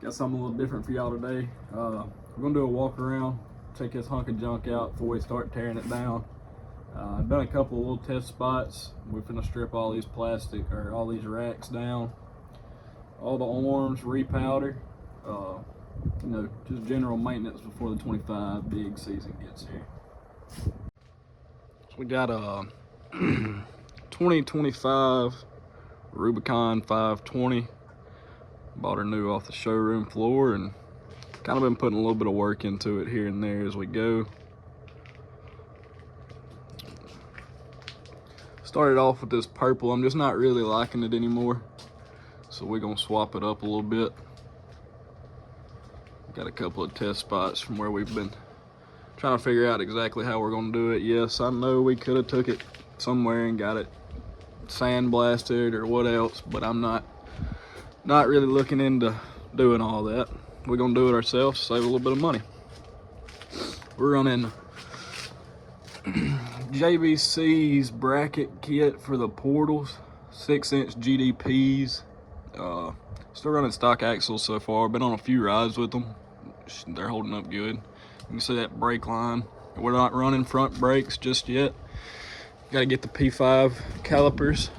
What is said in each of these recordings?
Got something a little different for y'all today. We're gonna do a walk around, take this hunk of junk out before we start tearing it down. I've done a couple of little test spots. We're gonna strip all these plastic or all these racks down, all the arms, repowder, you know, just general maintenance before the 25 big season gets here. So we got a 2025 Rubicon 520. Bought her new off the showroom floor and kind of been putting a little bit of work into it here and there as we go. Started off with this purple. I'm just not really liking it anymore, so we're gonna swap it up a little bit. Got a couple of test spots from where we've been trying to figure out exactly how we're gonna do it. Yes, I know we could have took it somewhere and got it sandblasted or what else, but I'm not really looking into doing all that. We're gonna do it ourselves, save a little bit of money. We're running JVC's bracket kit for the portals, 6-inch GDPs. Still running stock axles so far. Been on a few rides with them. They're holding up good. You can see that brake line. We're not running front brakes just yet. Got to get the P5 calipers.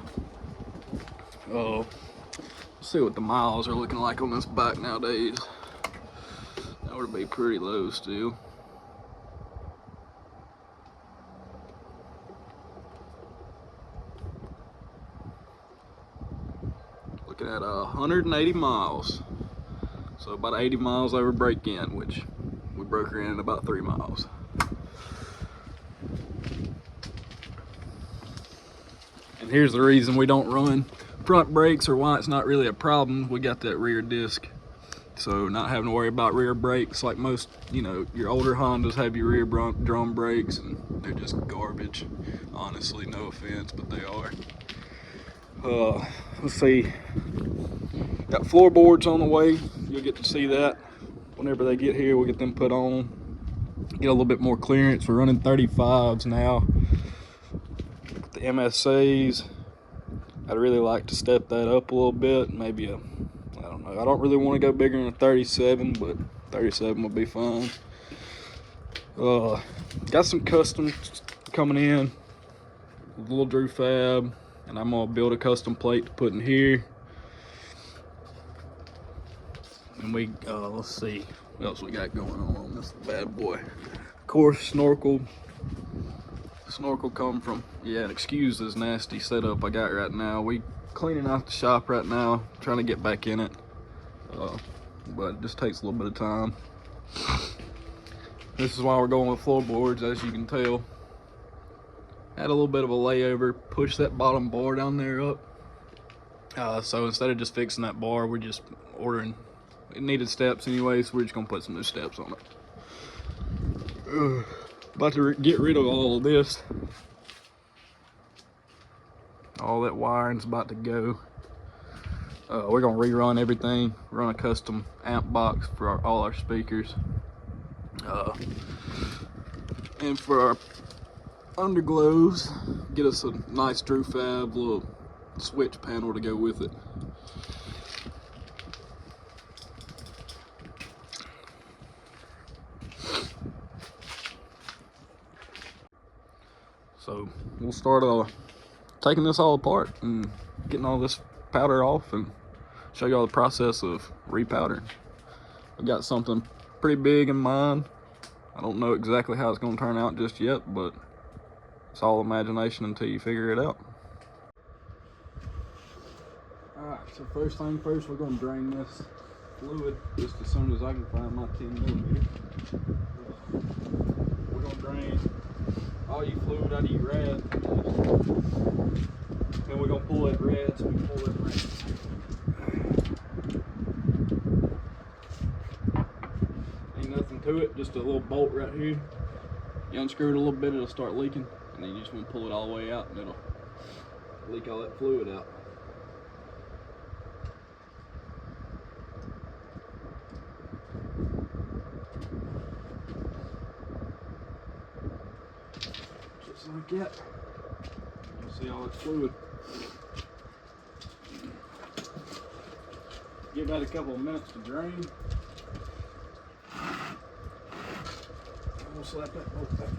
Let's see what the miles are looking like on this bike nowadays. That would be pretty low still. Looking at 180 miles. So about 80 miles over break in, which we broke her in about 3 miles. And here's the reason we don't run front brakes, or why it's not really a problem. We got that rear disc, so not having to worry about rear brakes like most, you know, your older Hondas have your rear drum brakes, and they're just garbage. Honestly, no offense, but they are. Let's see. Got floorboards on the way. You'll get to see that whenever they get here. We'll get them put on. Get a little bit more clearance. We're running 35s now. The MSAs. I'd really like to step that up a little bit. Maybe I don't know. I don't really want to go bigger than a 37, but 37 would be fine. Got some customs coming in. A little Drew Fab, and I'm gonna build a custom plate to put in here. And we, let's see what else we got going on this bad boy. Of course, snorkel come from, yeah, and excuse this nasty setup I got right now. We cleaning out the shop right now, trying to get back in it. But it just takes a little bit of time. This is why we're going with floorboards, as you can tell. Had a little bit of a layover, pushed that bottom bar down there up. So instead of just fixing that bar, we're just ordering. It needed steps anyway, so we're just gonna put some new steps on it. About to get rid of all of this. All that wiring's about to go. We're gonna rerun everything, run a custom amp box for all our speakers. And for our underglows, get us a nice Drew Fab little switch panel to go with it. So we'll start taking this all apart and getting all this powder off and show you all the process of repowdering. I've got something pretty big in mind. I don't know exactly how it's going to turn out just yet, but it's all imagination until you figure it out. Alright, so first thing first, we're going to drain this fluid just as soon as I can find my 10mm. We're going to drain all your fluid out of your rad. Then we're going to pull that rad, so we pull that rad. Ain't nothing to it, just a little bolt right here. You unscrew it a little bit, it'll start leaking, and then you just want to pull it all the way out and it'll leak all that fluid out. Just like that. You'll see all that fluid. Give that a couple of minutes to drain. We'll slap that bolt back.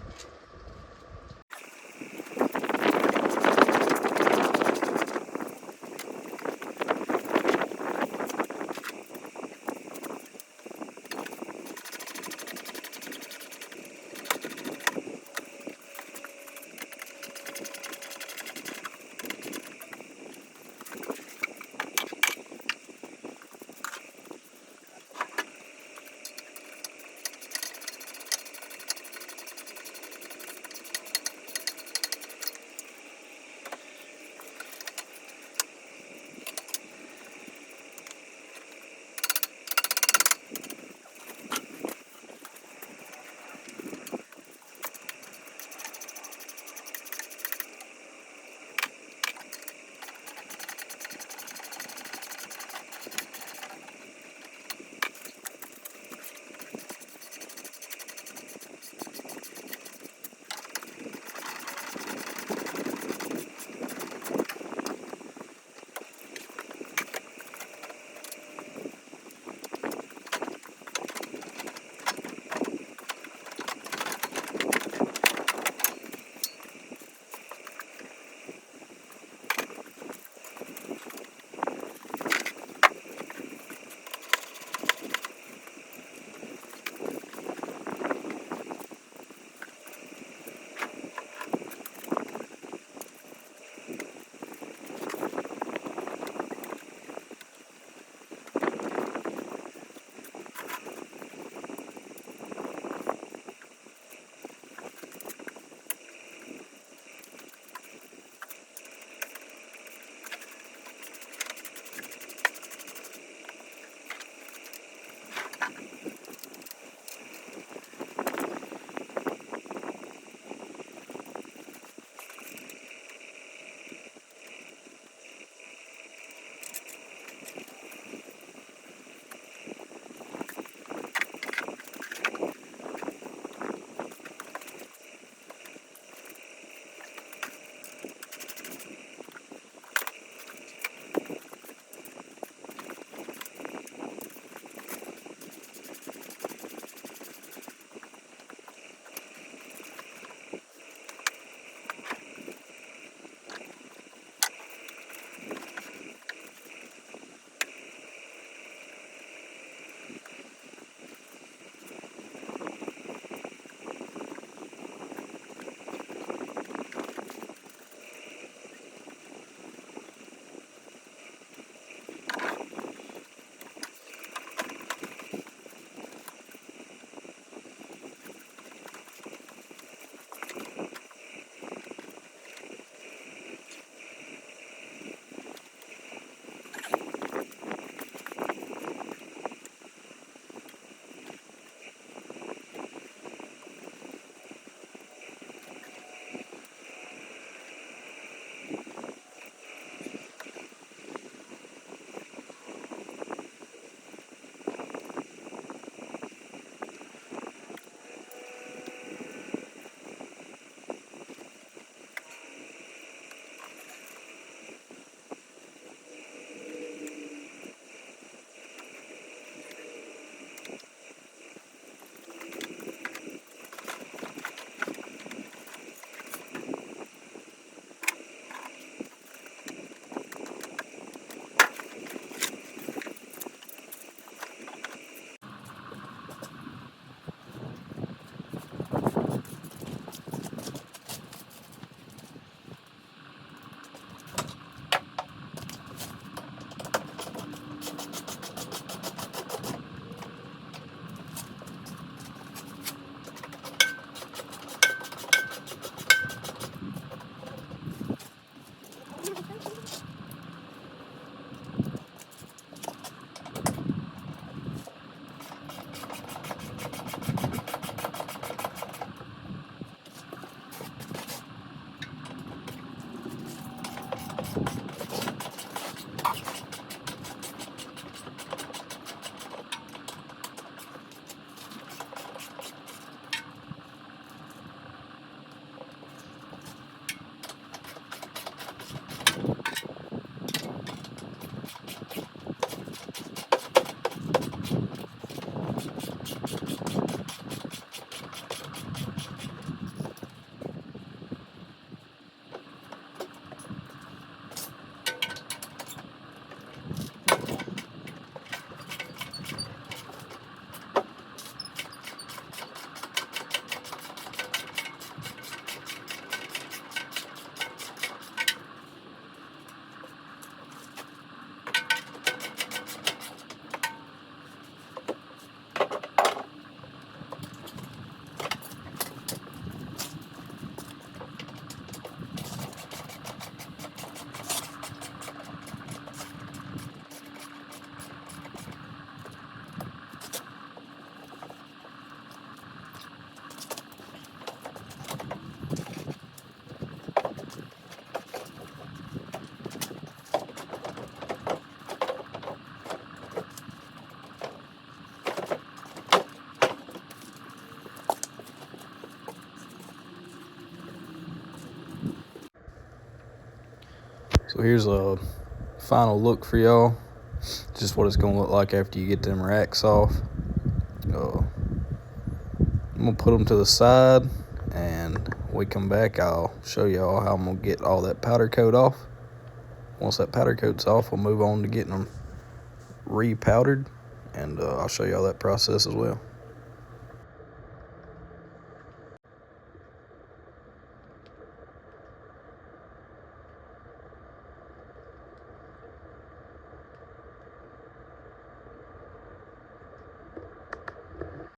So here's a final look for y'all. Just what it's gonna look like after you get them racks off. I'm gonna put them to the side, and when we come back, I'll show y'all how I'm gonna get all that powder coat off. Once that powder coat's off, we'll move on to getting them re-powdered, and I'll show y'all that process as well.